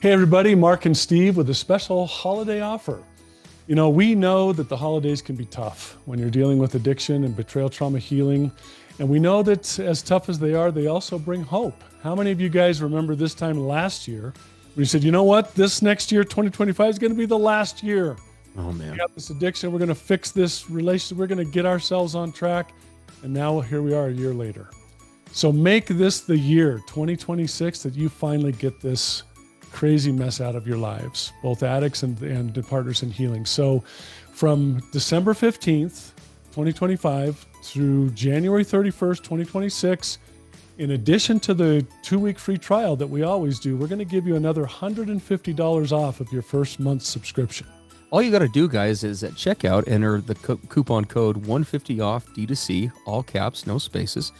Hey everybody, Mark and Steve with a special holiday offer. We know that the holidays can be tough when you're dealing with addiction and betrayal trauma healing. And we know that as tough as they are, they also bring hope. How many of you guys remember this time last year when you said, you know what, this next year, 2025 is going to be the last year. Oh man. We got this addiction. We're going to fix this relationship. We're going to get ourselves on track. And now here we are a year later. So make this the year 2026 that you finally get this crazy mess out of your lives, both addicts and partners in healing. So from December 15th, 2025 through January 31st, 2026, in addition to the 2-week free trial that we always do, we're going to give you another $150 off of your first month's subscription. All you got to do, guys, is at checkout, enter the coupon code 150 off D2C, all caps, no spaces.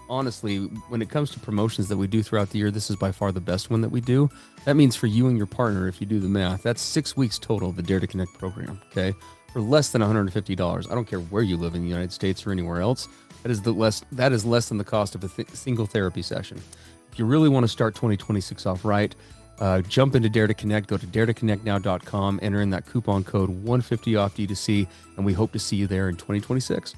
Honestly, when it comes to promotions that we do throughout the year, this is by far the best one that we do. That means for you and your partner, if you do the math, that's 6 weeks total of the Dare to Connect program, okay? For less than $150. I don't care where you live in the United States or anywhere else. That is less than the cost of a single therapy session. If you really want to start 2026 off right, jump into Dare to Connect, go to daretoconnectnow.com, enter in that coupon code 150 off D2C, and we hope to see you there in 2026.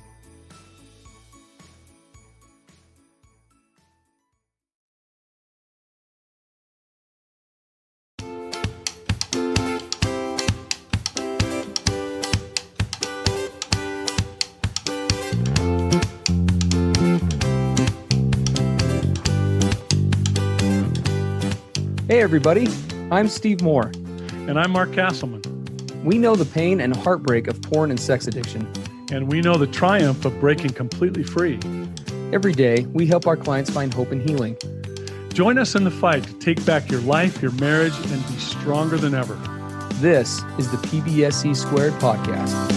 Hey everybody, I'm Steve Moore. And I'm Mark Castleman. We know the pain and heartbreak of porn and sex addiction. And we know the triumph of breaking completely free. Every day, we help our clients find hope and healing. Join us in the fight to take back your life, your marriage, and be stronger than ever. This is the PBSC Squared podcast.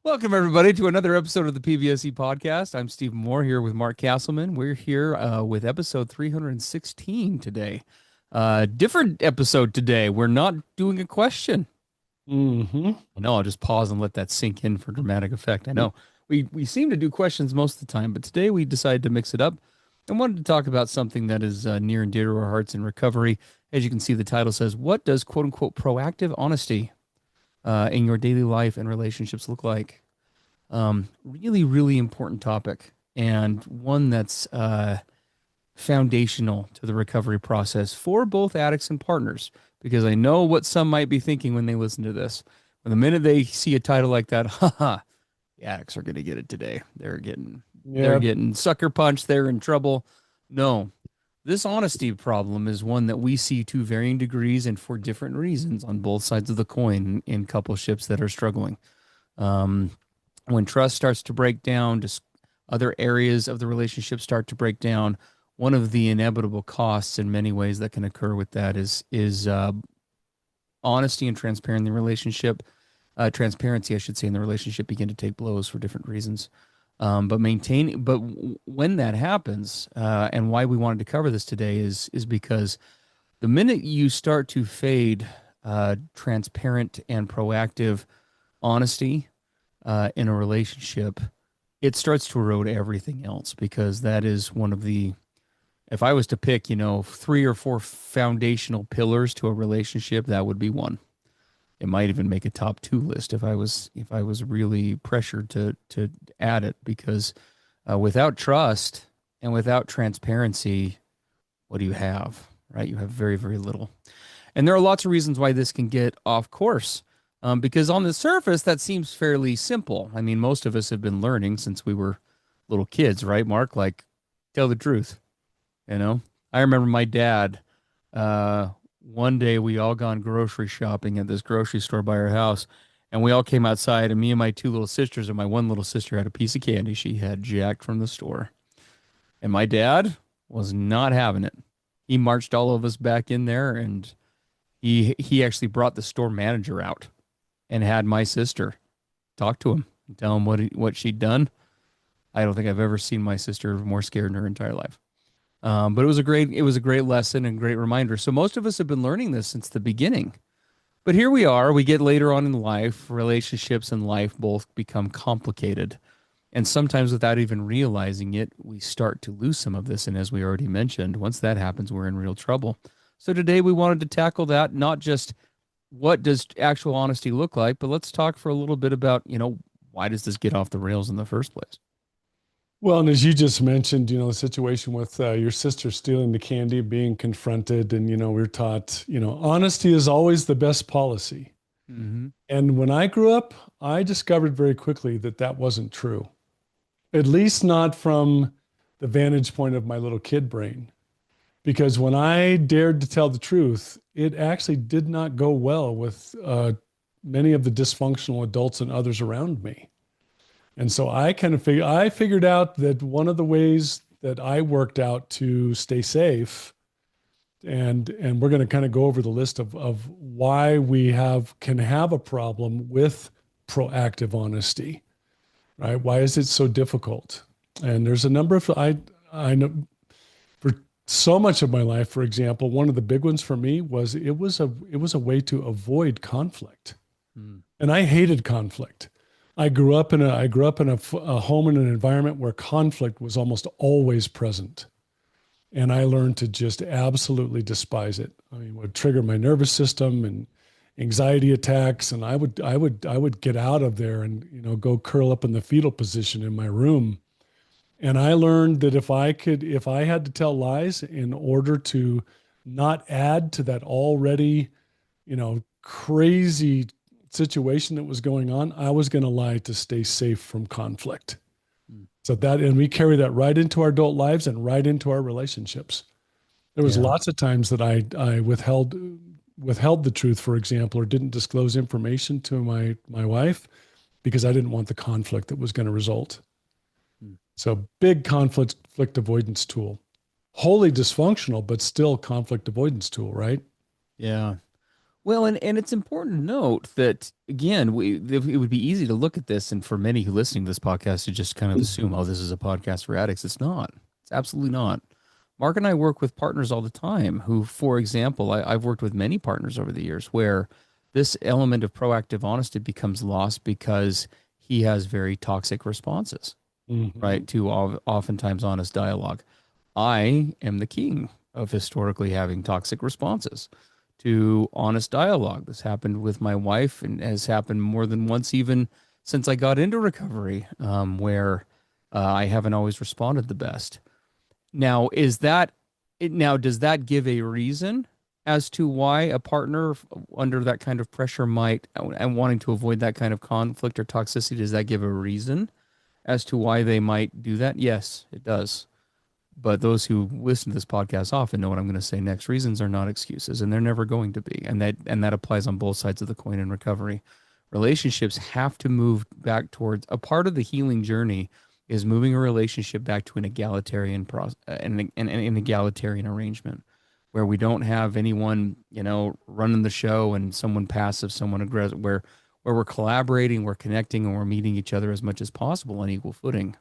Welcome, everybody, to another episode of the PBSC podcast. I'm Steve Moore here with Mark Castleman. We're here with episode 316 today. Different episode today. We're not doing a question. Mm-hmm. I know, I'll just pause and let that sink in for dramatic effect. I know we seem to do questions most of the time, but today we decided to mix it up and wanted to talk about something that is near and dear to our hearts in recovery. As you can see, the title says, what does quote-unquote proactive honesty in your daily life and relationships look like? Really, really important topic, and one that's foundational to the recovery process for both addicts and partners, because I know what some might be thinking when they listen to this. When the minute they see a title like that, the addicts are going to get it today. They're getting sucker punched. They're in trouble. No, this honesty problem is one that we see to varying degrees and for different reasons on both sides of the coin in coupleships that are struggling. When trust starts to break down, just other areas of the relationship start to break down, one of the inevitable costs in many ways that can occur with that is honesty and transparency in the relationship. Transparency, I should say, in the relationship begin to take blows for different reasons. But when that happens, and why we wanted to cover this today is because the minute you start to fade transparent and proactive honesty in a relationship, it starts to erode everything else, because that is one of the, if I was to pick, 3 or 4 foundational pillars to a relationship, that would be one. It might even make a top 2 list if I was really pressured to add it, because without trust and without transparency, what do you have, right? You have very, very little. And there are lots of reasons why this can get off course. Because on the surface, that seems fairly simple. I mean, most of us have been learning since we were little kids, right, Mark? Like, tell the truth, I remember my dad, one day we all gone grocery shopping at this grocery store by our house, and we all came outside, and me and my 2 little sisters, and my one little sister had a piece of candy she had jacked from the store. And my dad was not having it. He marched all of us back in there, and he actually brought the store manager out and had my sister talk to him and tell him what she'd done. I don't think I've ever seen my sister more scared in her entire life. But it was a great lesson and great reminder. So most of us have been learning this since the beginning. But here we are, we get later on in life, relationships and life both become complicated. And sometimes without even realizing it, we start to lose some of this. And as we already mentioned, once that happens, we're in real trouble. So today we wanted to tackle that, not just what does actual honesty look like, but let's talk for a little bit about, why does this get off the rails in the first place? Well, and as you just mentioned, the situation with your sister stealing the candy, being confronted, and, we're taught, honesty is always the best policy. Mm-hmm. And when I grew up, I discovered very quickly that that wasn't true, at least not from the vantage point of my little kid brain. Because when I dared to tell the truth, it actually did not go well with many of the dysfunctional adults and others around me. And so I figured out that one of the ways that I worked out to stay safe, and we're going to kind of go over the list of why we can have a problem with proactive honesty, right? Why is it so difficult? And there's a number of I know for so much of my life, for example, one of the big ones for me was it was a way to avoid conflict. And I hated conflict. I grew up in a home in an environment where conflict was almost always present. And I learned to just absolutely despise it. I mean, it would trigger my nervous system and anxiety attacks. And I would get out of there and, go curl up in the fetal position in my room. And I learned that if I had to tell lies in order to not add to that already, crazy situation that was going on, I was going to lie to stay safe from conflict. And we carry that right into our adult lives and right into our relationships. There was lots of times that I withheld the truth, for example, or didn't disclose information to my wife because I didn't want the conflict that was going to result. So big conflict avoidance tool, wholly dysfunctional, but still conflict avoidance tool, right? Yeah. Well, and it's important to note that, again, it would be easy to look at this, and for many who listening to this podcast to just kind of assume, oh, this is a podcast for addicts. It's not. It's absolutely not. Mark and I work with partners all the time who, for example, I've worked with many partners over the years where this element of proactive honesty becomes lost because he has very toxic responses, right, to oftentimes honest dialogue. I am the king of historically having toxic responses to honest dialogue. This happened with my wife and has happened more than once, even since I got into recovery, where I haven't always responded the best. Now, does that give a reason as to why a partner under that kind of pressure might, and wanting to avoid that kind of conflict or toxicity, does that give a reason as to why they might do that? Yes, it does. But those who listen to this podcast often know what I'm going to say next. Reasons are not excuses, and they're never going to be. And that applies on both sides of the coin in recovery. Relationships have to move back towards a part of the healing journey is moving a relationship back to an egalitarian an egalitarian arrangement where we don't have anyone, running the show and someone passive, someone aggressive, where we're collaborating, we're connecting, and we're meeting each other as much as possible on equal footing.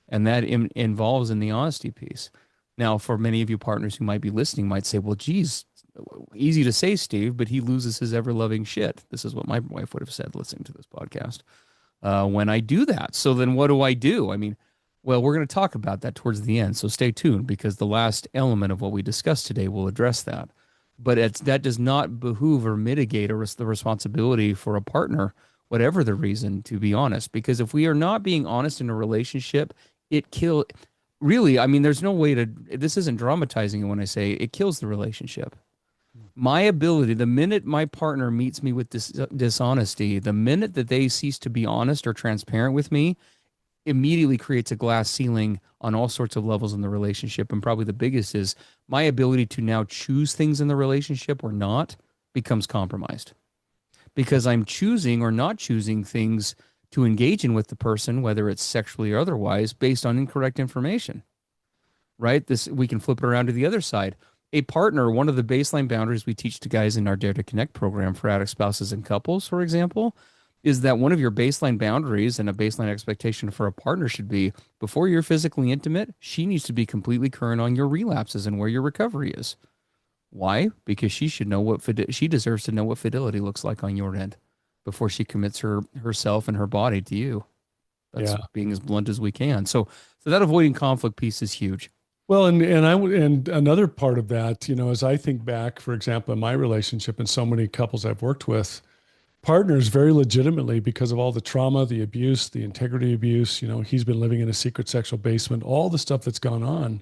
And that involves in the honesty piece. Now, for many of you partners who might be listening might say, well, geez, easy to say, Steve, but he loses his ever-loving shit. This is what my wife would have said listening to this podcast. When I do that. So then what do? I mean, well, we're going to talk about that towards the end. So stay tuned because the last element of what we discussed today will address that. But that does not behoove or mitigate the responsibility for a partner, whatever the reason, to be honest. Because if we are not being honest in a relationship, really, I mean, there's no way this isn't dramatizing it when I say it kills the relationship. My ability, the minute my partner meets me with dishonesty, the minute that they cease to be honest or transparent with me, immediately creates a glass ceiling on all sorts of levels in the relationship. And probably the biggest is my ability to now choose things in the relationship or not becomes compromised because I'm choosing or not choosing things to engage in with the person, whether it's sexually or otherwise, based on incorrect information, right? We can flip it around to the other side. A partner, one of the baseline boundaries we teach to guys in our Dare to Connect program for addict spouses and couples, for example, is that one of your baseline boundaries and a baseline expectation for a partner should be before you're physically intimate, she needs to be completely current on your relapses and where your recovery is. Why? Because she should know she deserves to know what fidelity looks like on your end before she commits herself and her body to you. That's Yeah. being as blunt as we can. So that avoiding conflict piece is huge. Well, and another part of that, as I think back, for example, in my relationship and so many couples I've worked with, partners very legitimately because of all the trauma, the abuse, the integrity abuse, he's been living in a secret sexual basement, all the stuff that's gone on.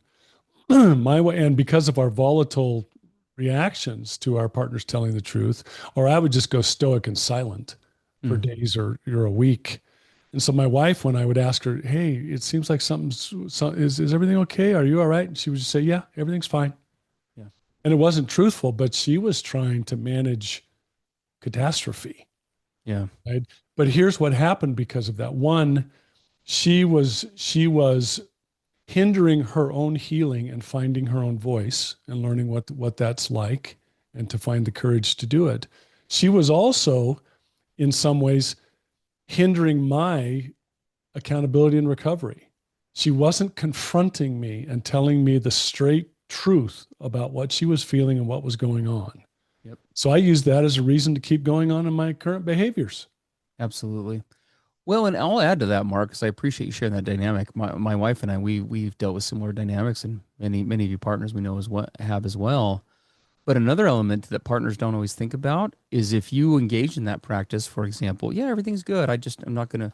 My way, and because of our volatile reactions to our partners telling the truth, or I would just go stoic and silent for Mm. days or a week. And so my wife, when I would ask her, "Hey, it seems like is everything okay? Are you all right?" And she would just say, "Yeah, everything's fine." Yeah. And it wasn't truthful, but she was trying to manage catastrophe, Yeah. right? But here's what happened because of that. One, she was hindering her own healing and finding her own voice and learning what that's like and to find the courage to do it. She was also in some ways hindering my accountability and recovery. She wasn't confronting me and telling me the straight truth about what she was feeling and what was going on. Yep. So I used that as a reason to keep going on in my current behaviors. Absolutely. Well, and I'll add to that, Mark, because I appreciate you sharing that dynamic. My wife and I, we've dealt with similar dynamics, and many of you partners we know as what have as well. But another element that partners don't always think about is if you engage in that practice, for example, yeah, everything's good. I'm not gonna,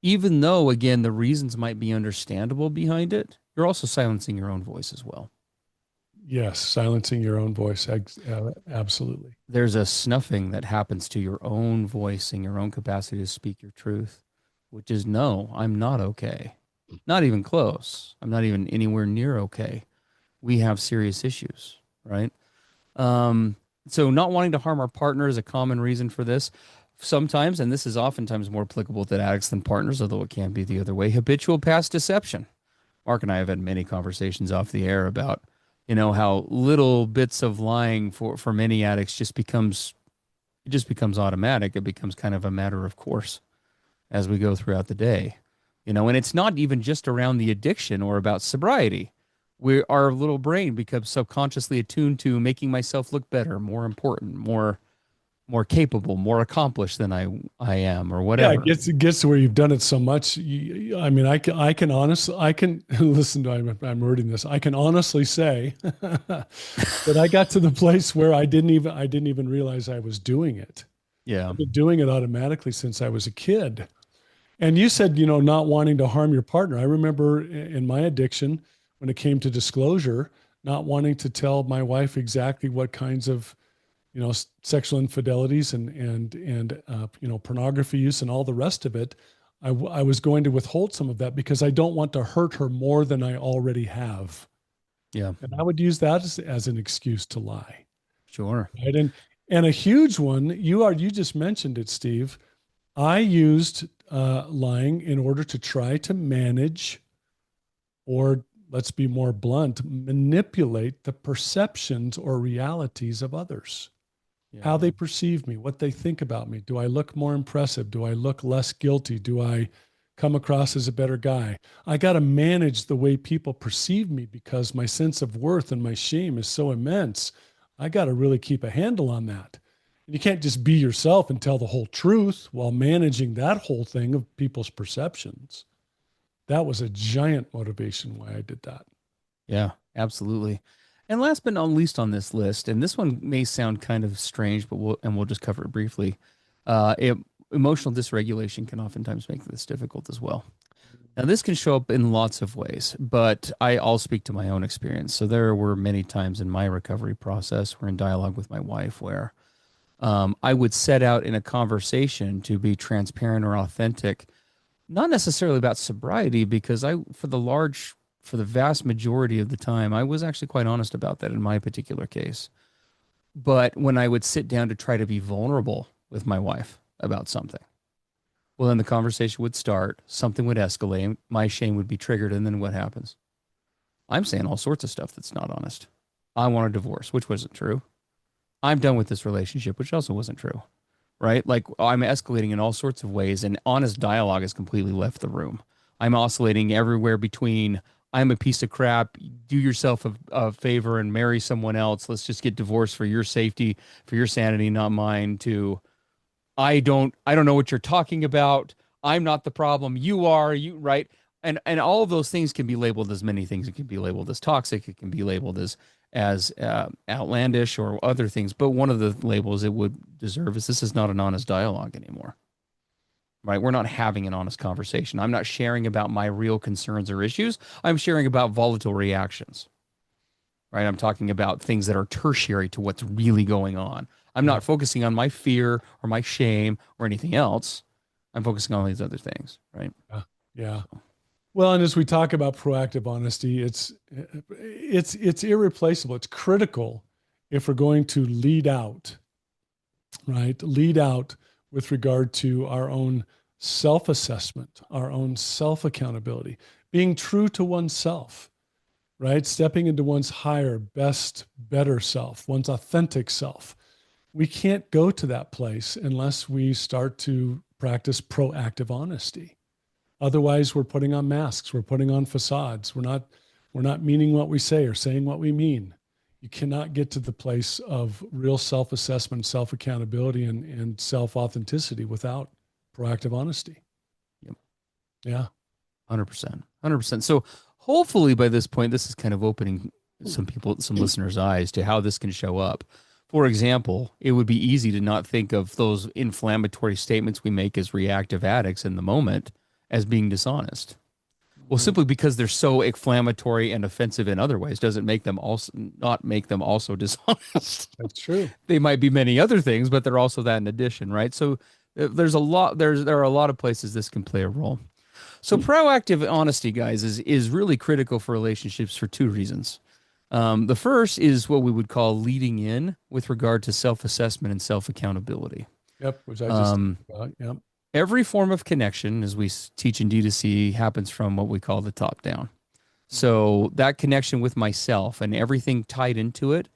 even though again the reasons might be understandable behind it, you're also silencing your own voice as well. Yes, silencing your own voice. Absolutely. There's a snuffing that happens to your own voice and your own capacity to speak your truth, which is no, I'm not okay. Not even close. I'm not even anywhere near okay. We have serious issues, right? Um, so not wanting to harm our partner is a common reason for this. Sometimes, and this is oftentimes more applicable to addicts than partners, although it can be the other way, habitual past deception. Mark and I have had many conversations off the air about, how little bits of lying for many addicts just becomes automatic. It becomes kind of a matter of course as we go throughout the day. And it's not even just around the addiction or about sobriety. Our little brain becomes subconsciously attuned to making myself look better, more important, more capable, more accomplished than I am, or Yeah, whatever. it gets to where you've done it so much. I mean, I can honestly, I can listen to, I'm wording this. I can honestly say that I got to the place where I didn't even realize I was doing it. Yeah. I've been doing it automatically since I was a kid. And you said, not wanting to harm your partner. I remember in my addiction, when it came to disclosure, not wanting to tell my wife exactly what kinds of, sexual infidelities and pornography use and all the rest of it. I was going to withhold some of that because I don't want to hurt her more than I already have. Yeah. And I would use that as an excuse to lie. Sure. Right. And a huge one, you just mentioned it, Steve. I used lying in order to try to manage, or let's be more blunt, manipulate the perceptions or realities of others, how Yeah. they perceive me, what they think about me. Do I look more impressive? Do I look less guilty? Do I come across as a better guy? I got to manage the way people perceive me because my sense of worth and my shame is so immense. I got to really keep a handle on that. And you can't just be yourself and tell the whole truth while managing that whole thing of people's perceptions. That was a giant motivation why I did that. Yeah, absolutely. And last but not least on this list, and this one may sound kind of strange, but we'll just cover it briefly. Uh, it, Emotional dysregulation can oftentimes make this difficult as well. Now, this can show up in lots of ways, but I'll speak to my own experience. So there were many times in my recovery process, or in dialogue with my wife, where I would set out in a conversation to be transparent or authentic, not necessarily about sobriety, because for the vast majority of the time, I was actually quite honest about that in my particular case. But when I would sit down to try to be vulnerable with my wife about something, well, then the conversation would start, something would escalate, my shame would be triggered, and then what happens? I'm saying all sorts of stuff that's not honest. I want a divorce, which wasn't true. I'm done with this relationship, which also wasn't true. right? Like I'm escalating in all sorts of ways, and honest dialogue has completely left the room. I'm oscillating everywhere between I'm a piece of crap, do yourself a favor and marry someone else. Let's just get divorced for your safety, for your sanity, not mine, to I don't know what you're talking about. I'm not the problem. You are, you right? And all of those things can be labeled as many things. It can be labeled as toxic. It can be labeled as outlandish or other things. But one of the labels it would deserve is this is not an honest dialogue anymore. Right? We're not having an honest conversation. I'm not sharing about my real concerns or issues. I'm sharing about volatile reactions. Right? I'm talking about things that are tertiary to what's really going on. I'm not focusing on my fear or my shame or anything else. I'm focusing on these other things, right? Yeah. Well, and as we talk about proactive honesty, it's irreplaceable. It's critical if we're going to lead out, right? Lead out with regard to our own self-assessment, our own self-accountability, being true to oneself, right? Stepping into one's higher, best, better self, one's authentic self. We can't go to that place unless we start to practice proactive honesty. Otherwise, we're putting on masks, we're putting on facades. We're not meaning what we say or saying what we mean. You cannot get to the place of real self-assessment, self-accountability, and self-authenticity without proactive honesty. Yep. Yeah. 100%. 100%. So hopefully by this point, this is kind of opening some listeners' eyes to how this can show up. For example, it would be easy to not think of those inflammatory statements we make as reactive addicts in the moment as being dishonest. Well, simply because they're so inflammatory and offensive in other ways doesn't make them also not make them also dishonest. That's true. They might be many other things, but they're also that in addition, right? So there are a lot of places this can play a role. So proactive honesty, guys, is really critical for relationships for two reasons. The first is what we would call leading in with regard to self-assessment and self-accountability. Yep, which I just talked about. Yep. Every form of connection, as we teach in D2C, happens from what we call the top down. So that connection with myself and everything tied into it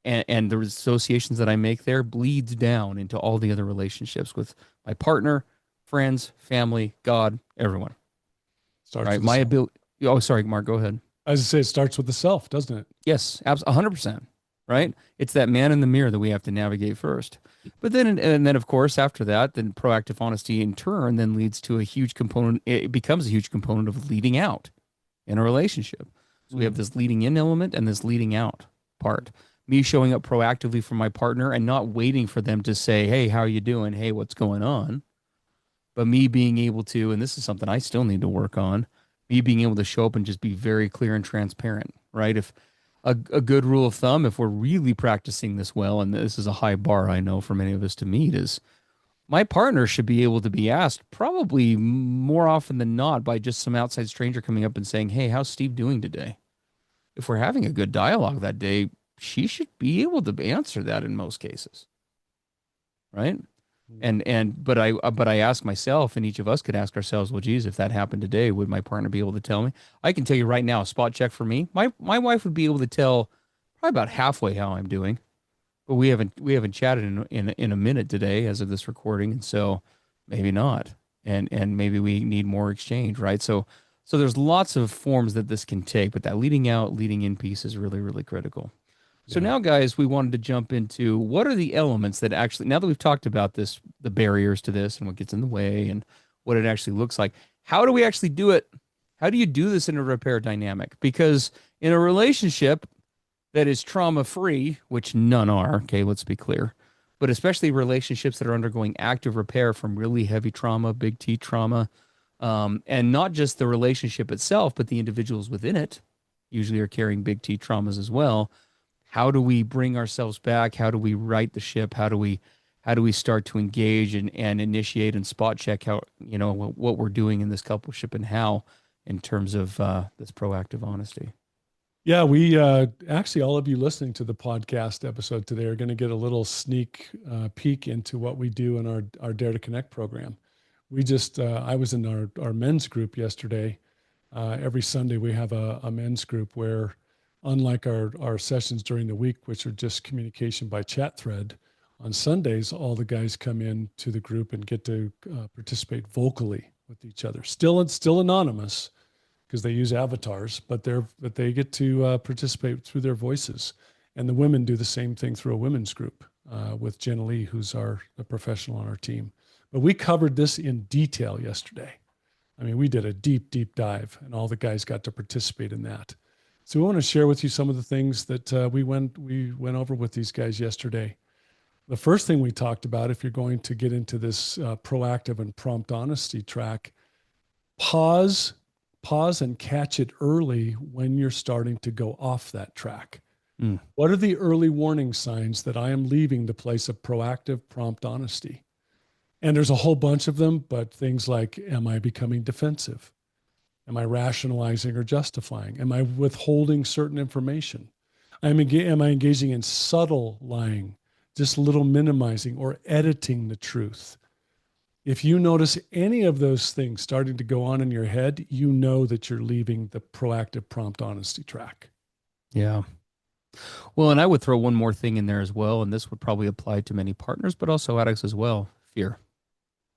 and the associations that I make there bleeds down into all the other relationships with my partner, friends, family, God, everyone. Starts Right? with the My self. ability. Oh, sorry, Mark, go ahead. As I say, it starts with the self, doesn't it? Yes, 100%. Right? It's that man in the mirror that we have to navigate first. But then, and then, of course, after that, then proactive honesty in turn then leads to a huge component. It becomes a huge component of leading out in a relationship. So we have this leading in element and this leading out part. Me showing up proactively for my partner and not waiting for them to say, "Hey, how are you doing? Hey, what's going on?" But me being able to, and this is something I still need to work on, me being able to show up and just be very clear and transparent, right? If a good rule of thumb, if we're really practicing this well, and this is a high bar I know for many of us to meet, is my partner should be able to be asked probably more often than not by just some outside stranger coming up and saying, "Hey, how's Steve doing today?" If we're having a good dialogue that day, she should be able to answer that in most cases, right? But I ask myself, and each of us could ask ourselves, well, geez, if that happened today, would my partner be able to tell me? I can tell you right now, a spot check for me, my wife would be able to tell probably about halfway how I'm doing, but we haven't chatted in a minute today as of this recording, and so maybe not, and maybe we need more exchange, right? So there's lots of forms that this can take, but that leading out, leading in piece is really, really critical. So Yeah. now, guys, we wanted to jump into what are the elements that actually, now that we've talked about this, the barriers to this and what gets in the way and what it actually looks like, how do we actually do it? How do you do this in a repair dynamic? Because in a relationship that is trauma free, which none are, okay, let's be clear, but especially relationships that are undergoing active repair from really heavy trauma, big T trauma, and not just the relationship itself, but the individuals within it usually are carrying big T traumas as well. How do we bring ourselves back? How do we right the ship? How do we start to engage and initiate and spot check how, what we're doing in this coupleship and how in terms of this proactive honesty? Yeah, we actually, all of you listening to the podcast episode today are going to get a little sneak peek into what we do in our Dare to Connect program. I was in our men's group yesterday. Every Sunday we have a men's group where, unlike our sessions during the week, which are just communication by chat thread, on Sundays, all the guys come in to the group and get to participate vocally with each other. Still anonymous because they use avatars, but they get to participate through their voices. And the women do the same thing through a women's group with Jenna Lee, who's a professional on our team. But we covered this in detail yesterday. I mean, we did a deep dive, and all the guys got to participate in that. So we want to share with you some of the things that we went over with these guys yesterday. The first thing we talked about, if you're going to get into this proactive and prompt honesty track, pause and catch it early when you're starting to go off that track. What are the early warning signs that I am leaving the place of proactive, prompt honesty? And there's a whole bunch of them, but things like, am I becoming defensive? Am I rationalizing or justifying? Am I withholding certain information? Am I engaging in subtle lying, just a little minimizing or editing the truth? If you notice any of those things starting to go on in your head, you know that you're leaving the proactive, prompt honesty track. Yeah. Well, and I would throw one more thing in there as well, and this would probably apply to many partners, but also addicts as well. Fear.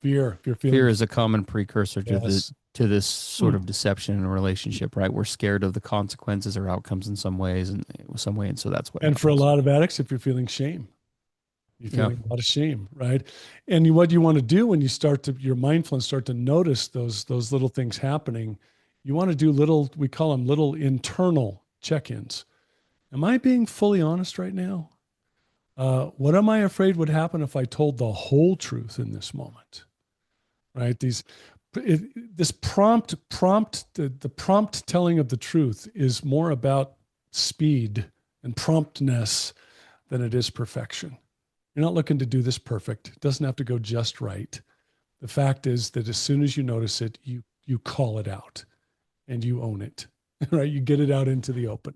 Fear is a common precursor to this sort of deception in a relationship, right? We're scared of the consequences or outcomes in some way, and so that's what. And happens. for a lot of addicts, if you're feeling shame, you're feeling a lot of shame, right? And what you want to do when you your mindfulness start to notice those little things happening, you want to do we call them little internal check-ins. Am I being fully honest right now? What am I afraid would happen if I told the whole truth in this moment? Right? The prompt telling of the truth is more about speed and promptness than it is perfection. You're not looking to do this perfect. It doesn't have to go just right. The fact is that as soon as you notice it, you call it out and you own it, right? You get it out into the open.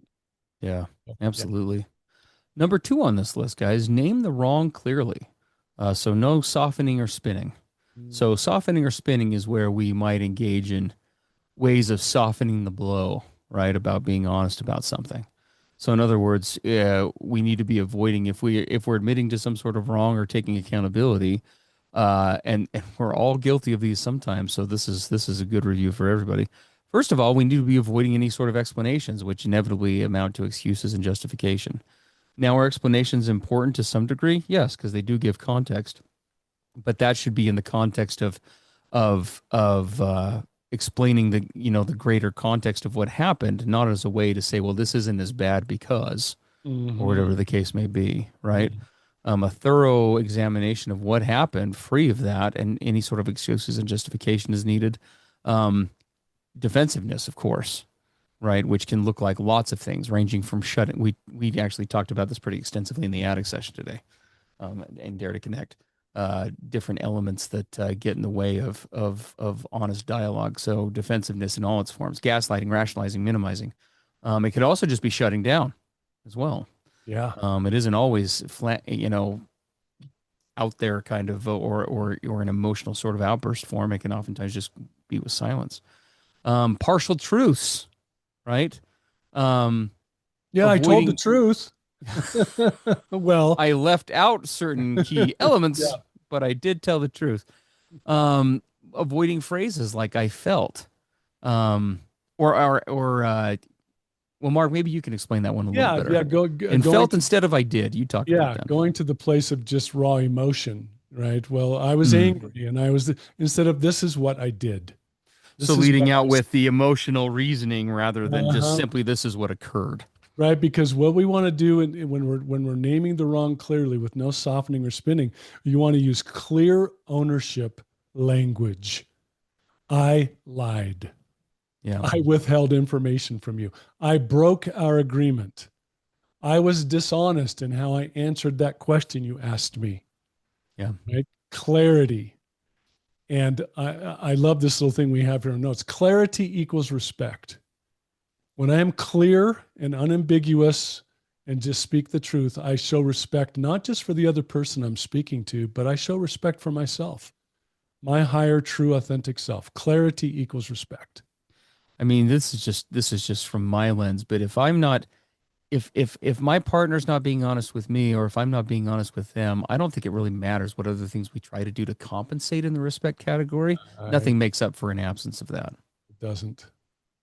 Yeah, absolutely. Yeah. Number 2 on this list, guys, name the wrong clearly. So no softening or spinning. So softening or spinning is where we might engage in ways of softening the blow, right? About being honest about something. So in other words, we need to be avoiding if we're admitting to some sort of wrong or taking accountability, and we're all guilty of these sometimes. So this is a good review for everybody. First of all, we need to be avoiding any sort of explanations, which inevitably amount to excuses and justification. Now, are explanations important to some degree? Yes, because they do give context, but that should be in the context of explaining the greater context of what happened, not as a way to say, well, this isn't as bad because, or whatever the case may be, right? A thorough examination of what happened, free of that, and any sort of excuses and justification is needed. Defensiveness, of course, right, which can look like lots of things, ranging from shutting. We actually talked about this pretty extensively in the addict session today, and Dare to Connect. Different elements that get in the way of honest dialogue. So defensiveness in all its forms: gaslighting, rationalizing, minimizing. It could also just be shutting down, as well. Yeah. It isn't always flat, out there kind of, or an emotional sort of outburst form. It can oftentimes just be with silence. Partial truths, right? I told the truth. Well, I left out certain key elements, but I did tell the truth. Avoiding phrases like "I felt," well, Mark, maybe you can explain that one a little better. And felt instead of "I did." You talked about that. Going to the place of just raw emotion, right? Well, I was angry, and instead of "this is what I did." So leading out with the emotional reasoning rather than just simply "this is what occurred." Right, because what we want to do when we're naming the wrong clearly with no softening or spinning, you want to use clear ownership language. I lied. Yeah. I withheld information from you. I broke our agreement. I was dishonest in how I answered that question you asked me. Yeah. Right? Clarity. And I love this little thing we have here in notes. Clarity equals respect. When I am clear and unambiguous and just speak the truth, I show respect not just for the other person I'm speaking to, but I show respect for myself, my higher, true, authentic self. Clarity equals respect. I mean, this is just from my lens, but if I'm not if my partner's not being honest with me, or if I'm not being honest with them, I don't think it really matters what other things we try to do to compensate in the respect category. Nothing makes up for an absence of that. It doesn't.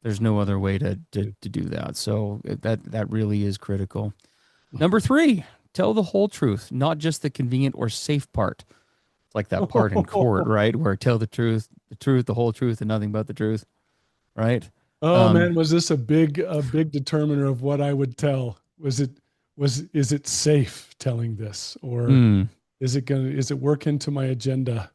There's no other way to do that. So that really is critical. Number three, tell the whole truth, not just the convenient or safe part. It's like that part in court, right? Where tell the truth, the whole truth, and nothing but the truth, right? Oh Um, man, was this a big determiner of what I would tell? Is it safe telling this, or mm, is it work into my agenda?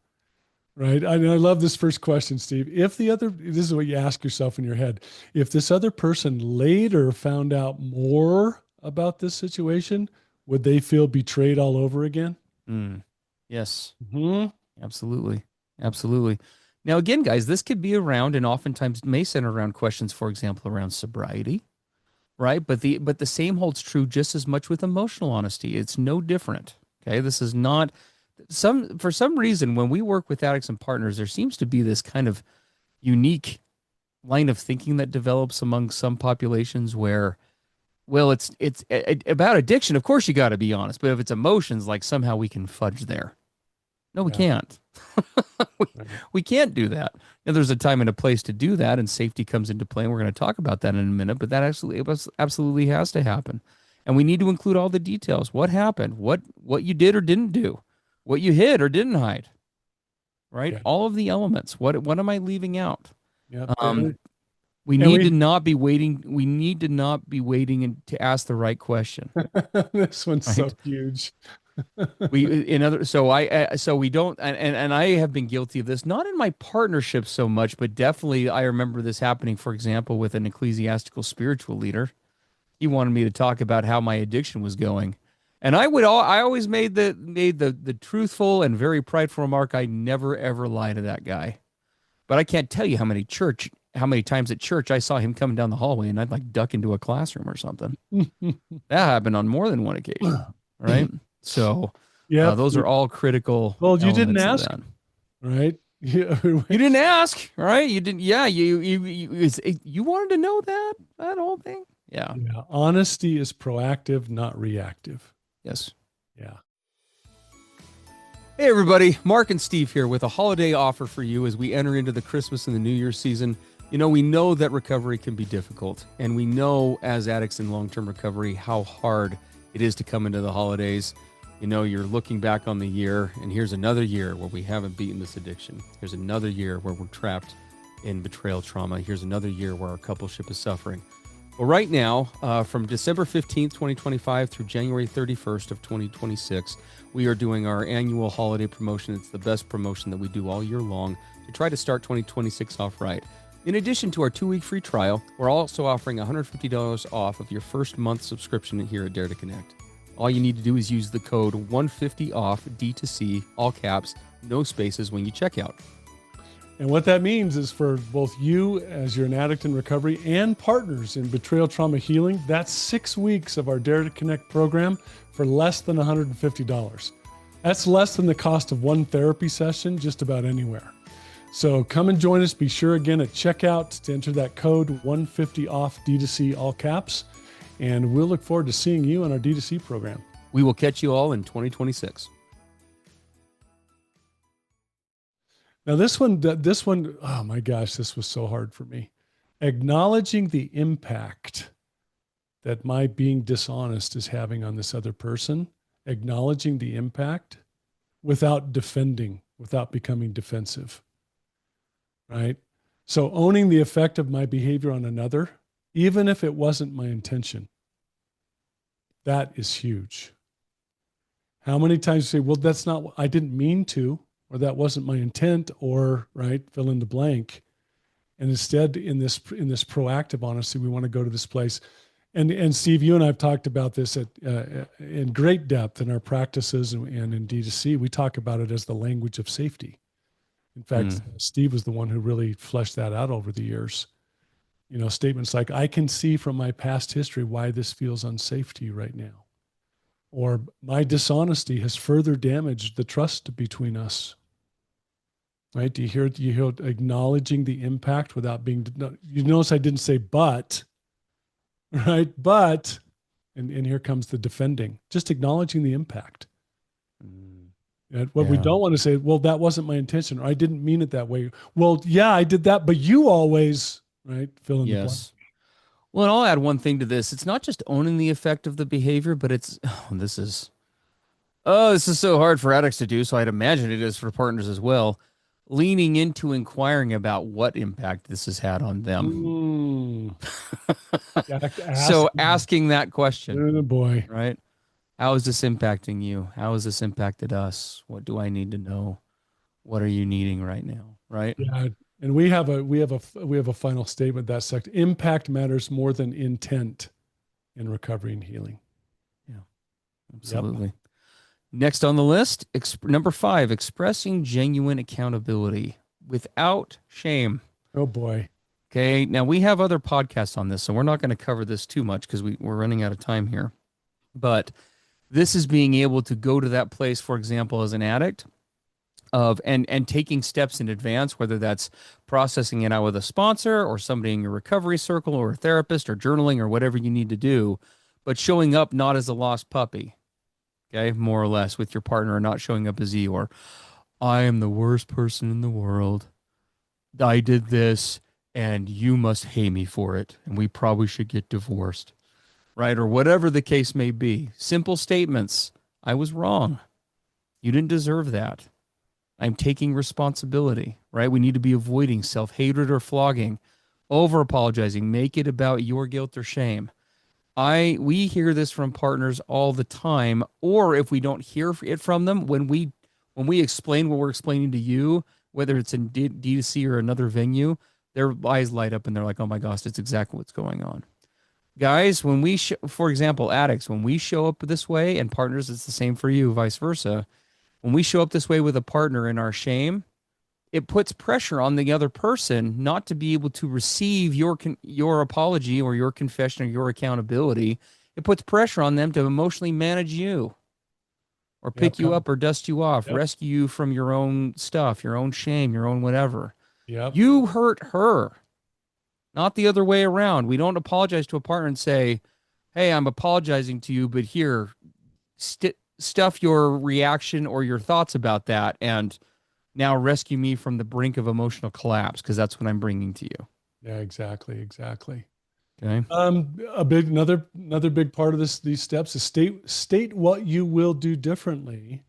Right. I love this first question, Steve. If the other, this is what you ask yourself in your head. If this other person later found out more about this situation, would they feel betrayed all over again? mm, yes. Hmm. Absolutely. Absolutely. Now, again, guys, this could be around and oftentimes may center around questions, for example, around sobriety, right? But the same holds true just as much with emotional honesty. It's no different. Okay. This is not for some reason when we work with addicts and partners, there seems to be this kind of unique line of thinking that develops among some populations where, well, about addiction. Of course, you got to be honest, but if it's emotions, like somehow we can fudge there. No, we Yeah. can't. we, Right. we can't do that. Now, there's a time and a place to do that, and safety comes into play. And we're going to talk about that in a minute, but that absolutely has to happen. And we need to include all the details. What happened? What you did or didn't do? What you hid or didn't hide? Right? Yeah. All of the elements. What am I leaving out? Yeah. Um, we And need to we, not be waiting. We need to not be waiting to ask the right question. this one's Right? so huge. We in other so we don't and I have been guilty of this, not in my partnership so much, but definitely I remember this happening, for example, with an ecclesiastical spiritual leader. He wanted me to talk about how my addiction was going, and I always made the truthful and very prideful remark, I never ever lie to that guy. But I can't tell you how many times at church I saw him coming down the hallway and I'd like duck into a classroom or something. That happened on more than one occasion, right? So Yep. those are all critical Well, you didn't elements of ask, that. right? Yeah. You didn't ask, right? You didn't. Yeah, you wanted to know that whole thing. Yeah. Yeah. Honesty is proactive, not reactive. Yes. Yeah. Hey everybody, Mark and Steve here with a holiday offer for you as we enter into the Christmas and the New Year season. You know, we know that recovery can be difficult, and we know as addicts in long-term recovery how hard it is to come into the holidays. You know, you're looking back on the year, and here's another year where we haven't beaten this addiction. Here's another year where we're trapped in betrayal trauma. Here's another year where our coupleship is suffering. Well, right now, from December 15th, 2025 through January 31st of 2026, we are doing our annual holiday promotion. It's the best promotion that we do all year long to try to start 2026 off right. In addition to our 2-week free trial, we're also offering $150 off of your first month subscription here at Dare to Connect. All you need to do is use the code 150OFF D2C, all caps, no spaces when you check out. And what that means is for both you as you're an addict in recovery and partners in betrayal trauma healing, that's 6 weeks of our Dare to Connect program for less than $150. That's less than the cost of one therapy session just about anywhere. So come and join us. Be sure again at checkout to enter that code 150OFF D2C, all caps. And we'll look forward to seeing you on our D2C program. We will catch you all in 2026. Now this one, oh my gosh, this was so hard for me. Acknowledging the impact that my being dishonest is having on this other person, acknowledging the impact without defending, without becoming defensive, right? So owning the effect of my behavior on another, even if it wasn't my intention, that is huge. How many times you say, well, that's not, I didn't mean to, or that wasn't my intent, or right, fill in the blank. And instead, in this proactive honesty, we want to go to this place. And Steve, you and I have talked about this in great depth in our practices and in D2C. We talk about it as the language of safety. In fact, Steve was the one who really fleshed that out over the years. You know, statements like, I can see from my past history why this feels unsafe to you right now. Or my dishonesty has further damaged the trust between us. Right? Do you hear acknowledging the impact without being, you notice I didn't say but, right? But And here comes the defending, just acknowledging the impact. And what we Yeah. don't want to say, well, that wasn't my intention, or I didn't mean it that way. Well, yeah, I did that, but you always, right? Fill in the blank. Yes. Well, and I'll add one thing to this. It's not just owning the effect of the behavior, but it's this is so hard for addicts to do, so I'd imagine it is for partners as well. Leaning into inquiring about what impact this has had on them. So asking that question, Oh boy. right? How is this impacting you? How has this impacted us? What do I need to know? What are you needing right now? Right? Yeah. And we have a final statement that sect. Impact matters more than intent in recovery and healing. Yeah, absolutely. Yep. Next on the list, number 5, expressing genuine accountability without shame. Oh boy. Okay. Now we have other podcasts on this, so we're not going to cover this too much because we're running out of time here. But this is being able to go to that place, for example, as an addict, of and taking steps in advance, whether that's processing it out with a sponsor or somebody in your recovery circle or a therapist or journaling or whatever you need to do, but showing up not as a lost puppy, okay, more or less, with your partner, and not showing up as Eeyore. I am the worst person in the world. I did this, and you must hate me for it, and we probably should get divorced, right? Or whatever the case may be. Simple statements. I was wrong. You didn't deserve that. I'm taking responsibility, right? We need to be avoiding self-hatred or flogging, over-apologizing, make it about your guilt or shame. We hear this from partners all the time, or if we don't hear it from them, when we explain what we're explaining to you, whether it's in D2C or another venue, their eyes light up and they're like, oh my gosh, that's exactly what's going on. Guys, when we, for example, addicts, when we show up this way, and partners, it's the same for you, vice versa. When we show up this way with a partner in our shame, it puts pressure on the other person not to be able to receive your apology or your confession or your accountability. It puts pressure on them to emotionally manage you or pick you up or dust you off, rescue you from your own stuff, your own shame, your own whatever. Yep. You hurt her, not the other way around. We don't apologize to a partner and say, hey, I'm apologizing to you, but here, stuff your reaction or your thoughts about that and now rescue me from the brink of emotional collapse, because that's what I'm bringing to you. Yeah, exactly. Okay. Another big part of these steps is state what you will do differently.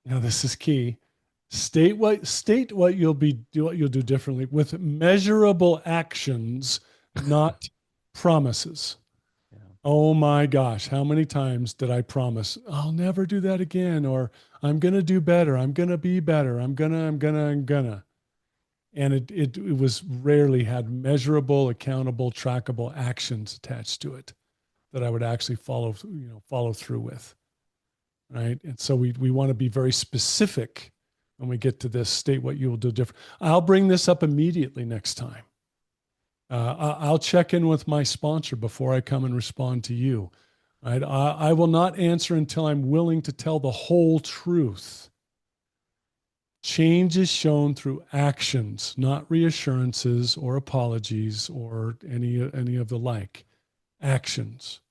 Now this is key. State what you'll do differently with measurable actions, not promises. Oh my gosh, how many times did I promise I'll never do that again, or I'm going to do better, I'm going to be better, I'm going to. And it was rarely had measurable, accountable, trackable actions attached to it that I would actually follow through with. Right? And so we want to be very specific when we get to this, state what you will do different. I'll bring this up immediately next time. I'll check in with my sponsor before I come and respond to you. Right? I will not answer until I'm willing to tell the whole truth. Change is shown through actions, not reassurances or apologies or any of the like. Actions.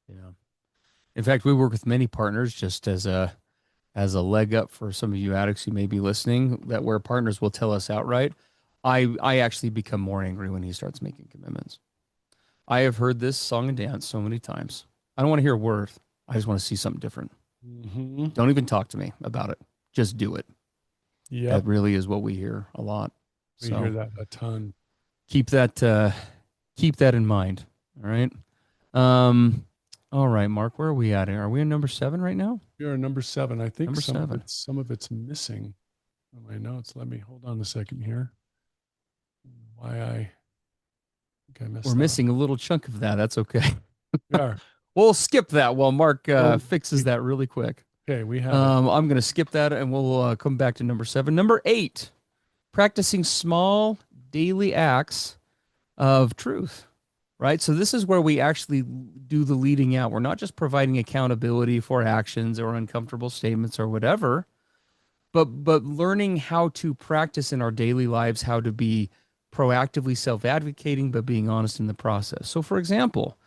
Yeah. In fact, we work with many partners, just as a leg up for some of you addicts who may be listening, that where partners will tell us outright, I actually become more angry when he starts making commitments. I have heard this song and dance so many times. I don't want to hear a word. I just want to see something different. Mm-hmm. Don't even talk to me about it. Just do it. Yeah, that really is what we hear a lot. We hear that a ton. Keep that in mind. All right. All right, Mark, where are we at? Are we in number 7 right now? We are number 7. I think number some of it's missing on my notes. Let me hold on a second here. Why I think I missed. We're missing a little chunk of that. That's okay. We are. We'll skip that while Mark fixes that really quick. Okay, we have. I'm going to skip that, and we'll come back to number 7. Number 8, practicing small daily acts of truth. Right? So this is where we actually do the leading out. We're not just providing accountability for actions or uncomfortable statements or whatever, but learning how to practice in our daily lives, how to be proactively self-advocating, but being honest in the process. So for example,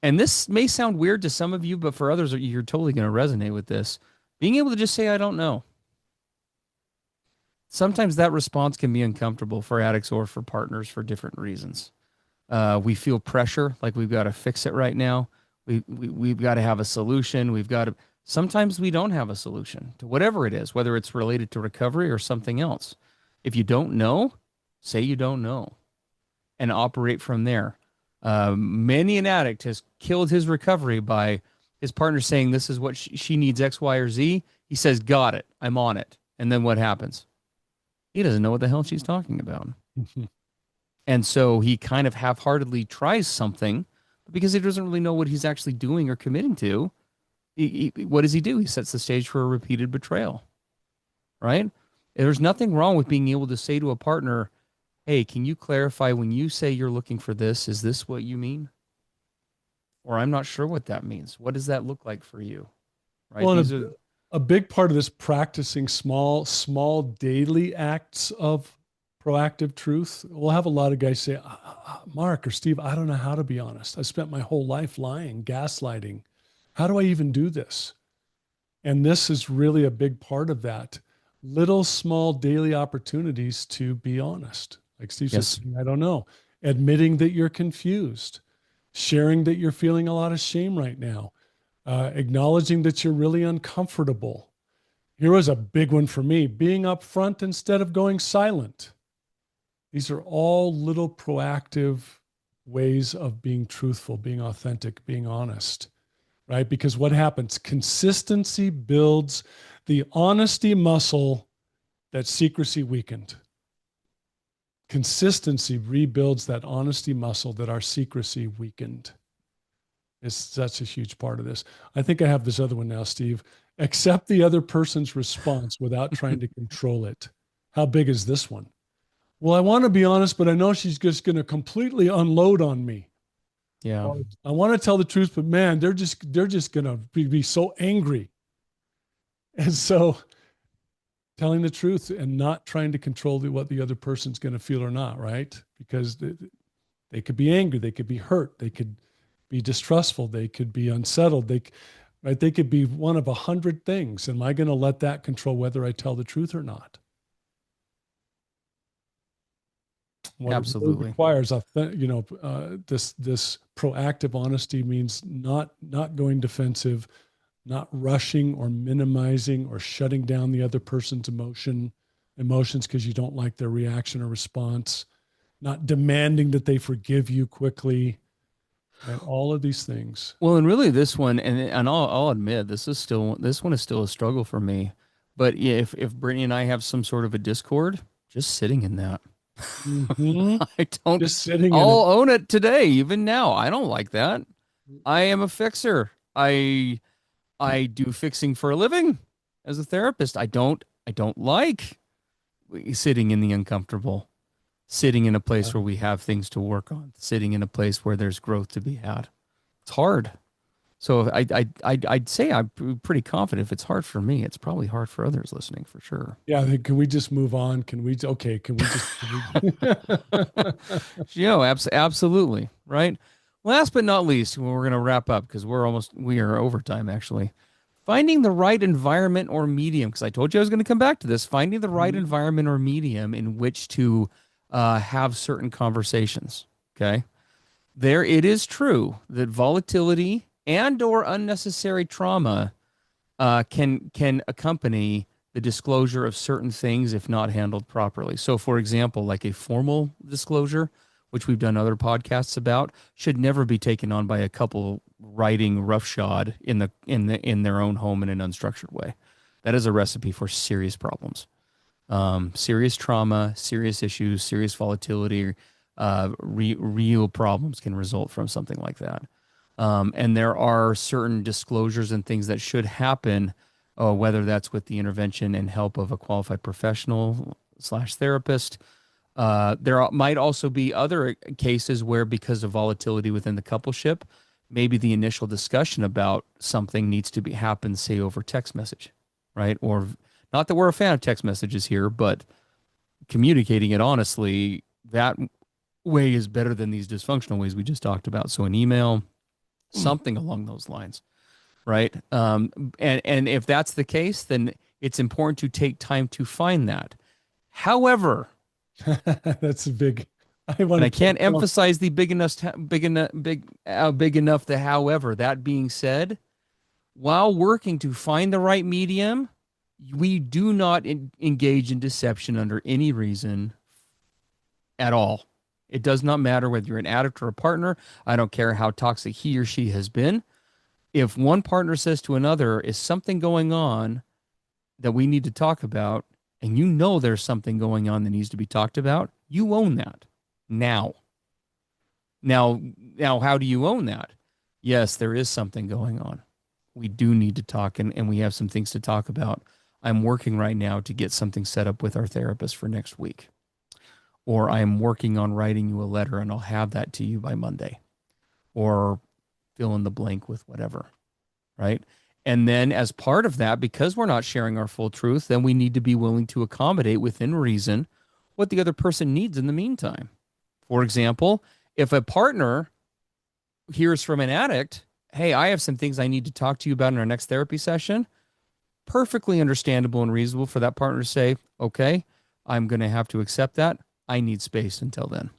And this may sound weird to some of you, but for others, you're totally going to resonate with this. Being able to just say, I don't know. Sometimes that response can be uncomfortable for addicts or for partners for different reasons. We feel pressure, like we've got to fix it right now. We've got to have a solution. Sometimes we don't have a solution to whatever it is, whether it's related to recovery or something else. If you don't know, say you don't know and operate from there. Many an addict has killed his recovery by his partner saying, this is what she needs, X, Y, or Z. He says, got it. I'm on it. And then what happens? He doesn't know what the hell she's talking about. And so he kind of half-heartedly tries something because he doesn't really know what he's actually doing or committing to. What does he do? He sets the stage for a repeated betrayal, right? There's nothing wrong with being able to say to a partner, hey, can you clarify when you say you're looking for this, is this what you mean? Or I'm not sure what that means. What does that look like for you? Right? Well, a big part of this practicing small daily acts of proactive truth. We'll have a lot of guys say, Mark or Steve, I don't know how to be honest. I spent my whole life lying, gaslighting. How do I even do this? And this is really a big part of that. Little small daily opportunities to be honest. Like Steve Yes. says, I don't know. Admitting that you're confused, sharing that you're feeling a lot of shame right now, acknowledging that you're really uncomfortable. Here was a big one for me, being upfront instead of going silent. These are all little proactive ways of being truthful, being authentic, being honest, right? Because what happens? Consistency builds the honesty muscle that secrecy weakened. Consistency rebuilds that honesty muscle that our secrecy weakened. It's such a huge part of this. I think I have this other one now, Steve. Accept the other person's response without trying to control it. How big is this one? Well, I want to be honest, but I know she's just going to completely unload on me. Yeah. Or, I want to tell the truth, but man, they're just going to be so angry. And so telling the truth and not trying to control what the other person's going to feel or not, right? Because they could be angry, they could be hurt, they could be distrustful, they could be unsettled, they could be one of 100 things. Am I going to let that control whether I tell the truth or not? What Absolutely. it requires, this proactive honesty means not going defensive, not rushing or minimizing or shutting down the other person's emotions because you don't like their reaction or response, not demanding that they forgive you quickly, and all of these things. Well, and really this one, and I'll admit this one is still a struggle for me. But yeah, if Brittany and I have some sort of a discord, just sitting in that. Mm-hmm. I don't. Just sitting in I'll it. own it today, even now. I don't like that. I am a fixer. I do fixing for a living as a therapist. I don't like sitting in the uncomfortable, sitting in a place where we have things to work on, sitting in a place where there's growth to be had. It's hard. So I'd say I'm pretty confident if it's hard for me, it's probably hard for others listening for sure. Yeah, I think, can we just move on? Can we just? Absolutely. Right. Last but not least, we're going to wrap up because we are overtime actually. Finding the right environment or medium, because I told you I was going to come back to this, finding the right environment or medium in which to have certain conversations. Okay. It is true that volatility and or unnecessary trauma can accompany the disclosure of certain things if not handled properly. So, for example, like a formal disclosure, which we've done other podcasts about, should never be taken on by a couple writing roughshod in their own home in an unstructured way. That is a recipe for serious problems, serious trauma, serious issues, serious volatility. Real problems can result from something like that. And there are certain disclosures and things that should happen, whether that's with the intervention and help of a qualified professional / therapist. There might also be other cases where, because of volatility within the coupleship, maybe the initial discussion about something needs to happen, say, over text message, right? Or not that we're a fan of text messages here, but communicating it honestly, that way is better than these dysfunctional ways we just talked about. So an email, something along those lines, right? And if that's the case, then it's important to take time to find that. However, That's a big. I and want I to can't emphasize the big enough the however. That being said, while working to find the right medium, we do not engage in deception under any reason at all. It does not matter whether you're an addict or a partner. I don't care how toxic he or she has been. If one partner says to another, is something going on that we need to talk about, and you know there's something going on that needs to be talked about, you own that now. Now, how do you own that? Yes, there is something going on. We do need to talk, and we have some things to talk about. I'm working right now to get something set up with our therapist for next week. Or I am working on writing you a letter, and I'll have that to you by Monday. Or fill in the blank with whatever, right? And then as part of that, because we're not sharing our full truth, then we need to be willing to accommodate within reason what the other person needs in the meantime. For example, if a partner hears from an addict, hey, I have some things I need to talk to you about in our next therapy session, perfectly understandable and reasonable for that partner to say, okay, I'm going to have to accept that. I need space until then.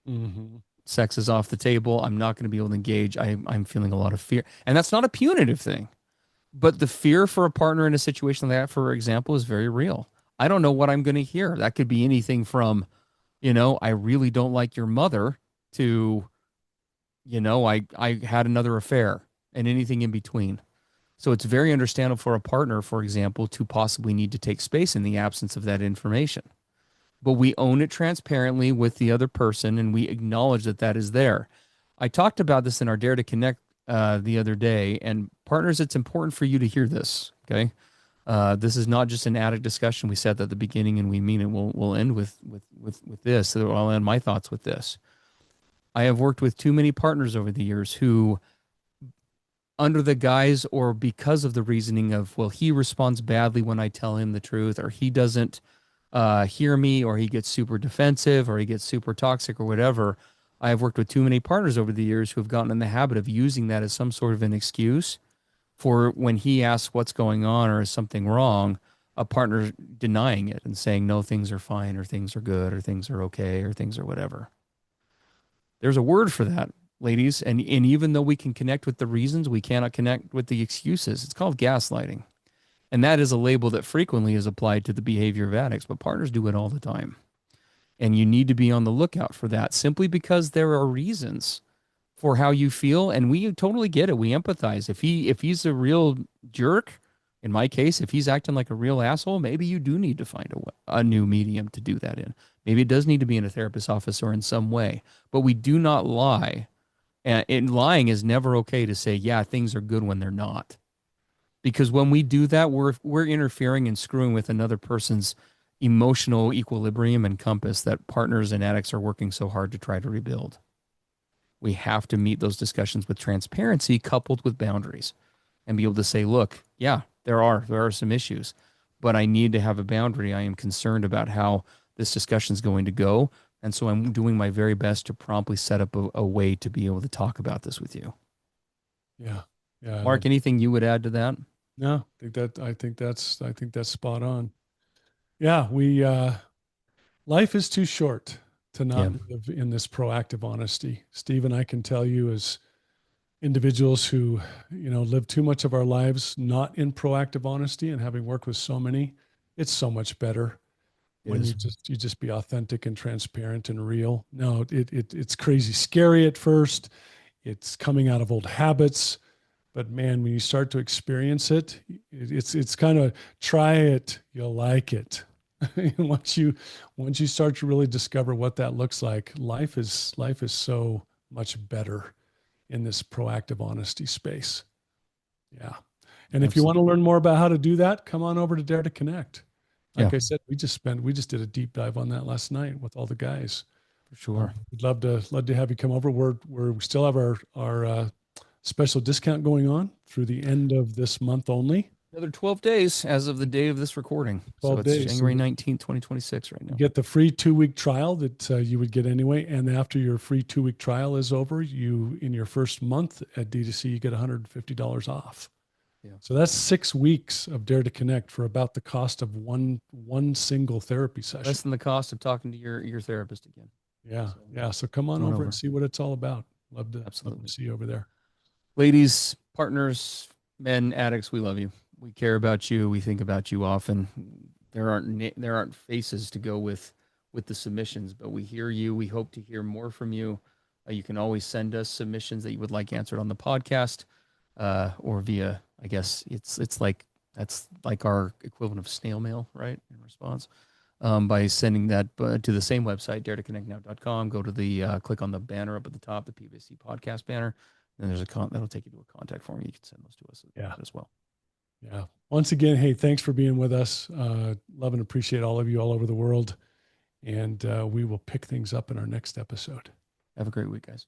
Mm-hmm. Sex is off the table. I'm not going to be able to engage. I'm feeling a lot of fear. And that's not a punitive thing. But the fear for a partner in a situation like that, for example, is very real. I don't know what I'm going to hear. That could be anything from, I really don't like your mother to, I had another affair and anything in between. So it's very understandable for a partner, for example, to possibly need to take space in the absence of that information. But we own it transparently with the other person, and we acknowledge that that is there. I talked about this in our Dare to Connect the other day, and partners, it's important for you to hear this. Okay, this is not just an addict discussion. We said that at the beginning, and we mean it. We'll end with this. So I'll end my thoughts with this. I have worked with too many partners over the years who, under the guise or because of the reasoning of, well, he responds badly when I tell him the truth, or he doesn't hear me, or he gets super defensive, or he gets super toxic, or whatever. I have worked with too many partners over the years who have gotten in the habit of using that as some sort of an excuse for when he asks what's going on or is something wrong, a partner denying it and saying, no, things are fine, or things are good, or things are okay, or things are whatever. There's a word for that, ladies. And even though we can connect with the reasons, we cannot connect with the excuses. It's called gaslighting. And that is a label that frequently is applied to the behavior of addicts, but partners do it all the time. And you need to be on the lookout for that, simply because there are reasons for how you feel. And we totally get it. We empathize. If he's a real jerk, in my case, if he's acting like a real asshole, maybe you do need to find a new medium to do that in. Maybe it does need to be in a therapist's office or in some way. But we do not lie. And lying is never okay to say, yeah, things are good when they're not. Because when we do that, we're interfering and screwing with another person's emotional equilibrium and compass that partners and addicts are working so hard to try to rebuild. We have to meet those discussions with transparency coupled with boundaries and be able to say, look, yeah, there are some issues, but I need to have a boundary. I am concerned about how this discussion is going to go. And so I'm doing my very best to promptly set up a way to be able to talk about this with you. Yeah. Yeah. Mark, anything you would add to that? No, I think that's spot on. Yeah. Life is too short to not Yeah. live in this proactive honesty. Steve and I can tell you, as individuals who, live too much of our lives not in proactive honesty, and having worked with so many, it's so much better when you just be authentic and transparent and real. No, it's crazy scary at first. It's coming out of old habits, but man, when you start to experience it, it's kind of try it, you'll like it. once you start to really discover what that looks like, life is so much better in this proactive honesty space. Yeah. And if you want to learn more about how to do that, come on over to Dare to Connect. Like I said, we just did a deep dive on that last night with all the guys. For sure. We'd love to have you come over. We still have our special discount going on through the end of this month only. Another 12 days as of the day of this recording. 12 So it's days. January 19th, 2026 right now. You get the free 2-week trial that you would get anyway. And after your free 2-week trial is over, in your first month at D2C, you get $150 off. Yeah. So that's 6 weeks of Dare to Connect for about the cost of one single therapy session. Less than the cost of talking to your therapist again. Yeah. Yeah. So come on over and see what it's all about. Love to see you over there. Ladies, partners, men, addicts, we love you. We care about you. We think about you often. There aren't faces to go with the submissions, but we hear you. We hope to hear more from you. You can always send us submissions that you would like answered on the podcast, or via, I guess that's like our equivalent of snail mail, right? In response, by sending that to the same website, daretoconnectnow.com. Go to the click on the banner up at the top, the PBSC podcast banner. And there's that'll take you to a contact form. You can send those to us as well. Yeah. Once again, hey, thanks for being with us. Love and appreciate all of you all over the world. And we will pick things up in our next episode. Have a great week, guys.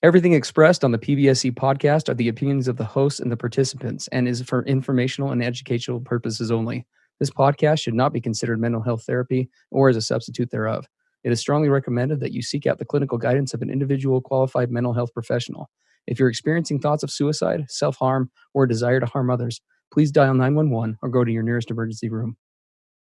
Everything expressed on the PBSC podcast are the opinions of the hosts and the participants and is for informational and educational purposes only. This podcast should not be considered mental health therapy or as a substitute thereof. It is strongly recommended that you seek out the clinical guidance of an individual qualified mental health professional. If you're experiencing thoughts of suicide, self-harm, or a desire to harm others, please dial 911 or go to your nearest emergency room.